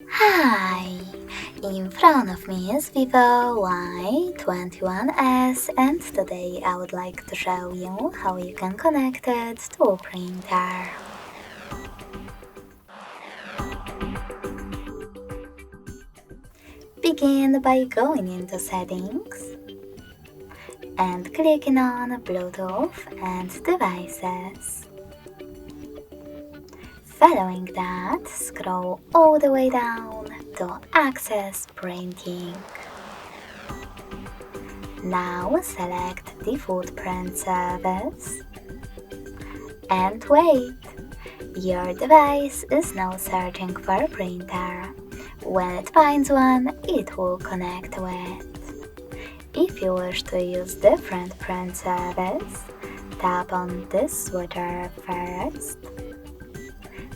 Hi! In front of me is Vivo Y21S, and today I would like to show you how you can connect it to a printer. Begin by going into Settings and clicking on Bluetooth and Devices. Following that, scroll all the way down to Access Printing. Now select Default Print Service and wait. Your device is now searching for a printer. When it finds one, it will connect with. If you wish to use different print service, tap on this switcher first,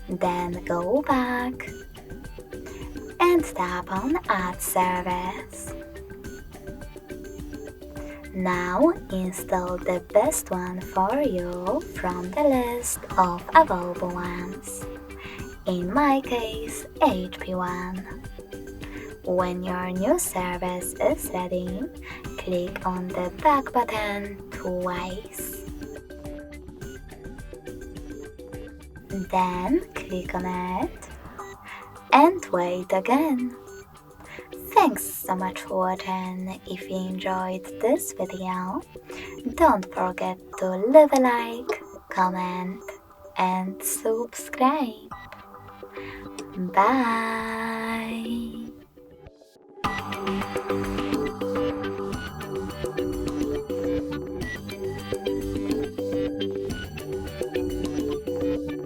then go back and tap on Add Service. Now install the best one for you from the list of available ones. In my case, HP one. When your new service is ready, click on the back button twice. Then click on it and wait again. Thanks so much for watching. If you enjoyed this video, don't forget to leave a like, comment and subscribe. Bye!